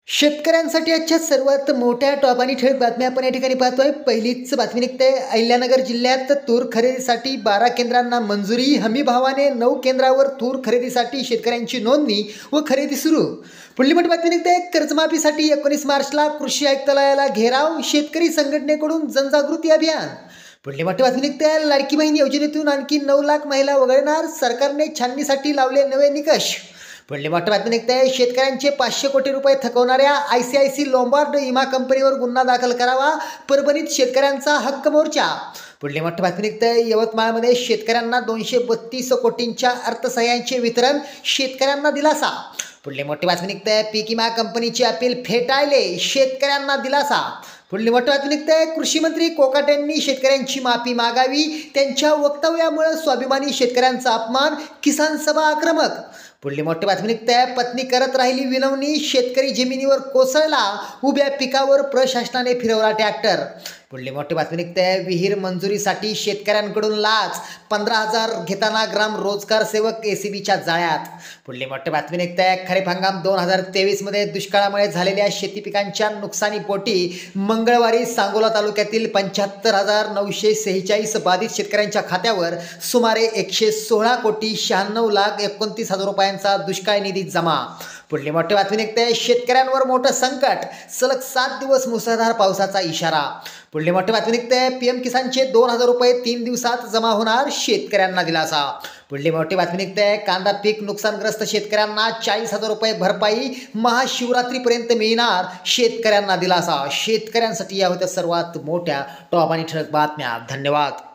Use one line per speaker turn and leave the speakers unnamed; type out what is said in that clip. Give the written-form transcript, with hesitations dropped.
शेतकऱ्यांसाठी आजच्या सर्वात मोठ्या टॉप आणि ठळक बातम्या आपण या ठिकाणी पाहतोय। पहिलीच बातमी निघते अहिल्यानगर जिल्ह्यात तूर खरेदीसाठी 12 केंद्रांना मंजुरी। हमी भावाने 9 केंद्रावर तूर खरेदीसाठी शेतकऱ्यांची नोंदणी व खरेदी सुरू। पुढली मोठी बातमी निघते कर्जमाफीसाठी 19 मार्चला कृषी आयुक्तालयाला घेराव, शेतकरी संघटनेकडून जनजागृती अभियान। पुढली मोठी बातमी निघते लाडकी बहीण योजनेतून आणखी 9 लाख महिला वगळणार, सरकारने छाननीसाठी लावले नवे निकष। पुढली मोठी बातमी निघते शेतकऱ्यांचे 500 कोटी रुपये थकवणाऱ्या ICICI लोंबार्ड विमा कंपनीवर गुन्हा दाखल करावा, परभणीत शेतकऱ्यांचा हक्क मोर्चा। पुढली मोठी बातमी निघते यवतमाळमध्ये शेतकऱ्यांना 232 कोटींच्या अर्थसहाय्याचे वितरण, शेतकऱ्यांना दिलासा। पुढली मोठी बातमी निघते पीक विमा कंपनीची अपील फेटाळले, शेतकऱ्यांना दिलासा। पुढली मोठी बातमी निघते कृषी मंत्री कोकाटेंनी शेतकऱ्यांची माफी मागावी, त्यांच्या वक्तव्यामुळे स्वाभिमानी शेतकऱ्यांचा अपमान, किसान सभा आक्रमक। पुढली मोठी बातमी निघते पत्नी करत राहिली विनवणी, शेतकरी जमिनीवर कोसळला, उभ्या पिकावर प्रशासनाने फिरवला ट्रॅक्टर। पुढली मोठी बातमी निघते विहीर मंजुरीसाठी शेतकऱ्यांकडून लाच, 15,000 घेताना ग्राम रोजगार सेवक ACBच्या जाळ्यात। पुढली मोठी बातमी निघते खरीप हंगाम 2023 मध्ये दुष्काळामुळे झालेल्या शेती पिकांच्या नुकसानीपोटी मंगळवारी सांगोला तालुक्यातील 75,946 बाधित शेतकऱ्यांच्या खात्यावर सुमारे 116 कोटी 96 लाख 29 हजार रुपयांचा दुष्काळ निधी जमा। पुढली मोठी बातमी निघते शेतकऱ्यांवर मोठं संकट, सलग 7 दिवस मुसळधार पावसाचा इशारा। पुढली मोठी बातमी निघते PM किसानचे 2,000 रुपये 3 दिवसात जमा होणार, शेतकऱ्यांना दिलासा। पुढली मोठी बातमी निघते कांदा पीक नुकसानग्रस्त शेतकऱ्यांना 40,000 रुपये भरपाई महाशिवरात्रीपर्यंत मिळणार, शेतकऱ्यांना दिलासा। शेतकऱ्यांसाठी या होत्या सर्वात मोठ्या टॉप आणि ठळक बातम्या। धन्यवाद।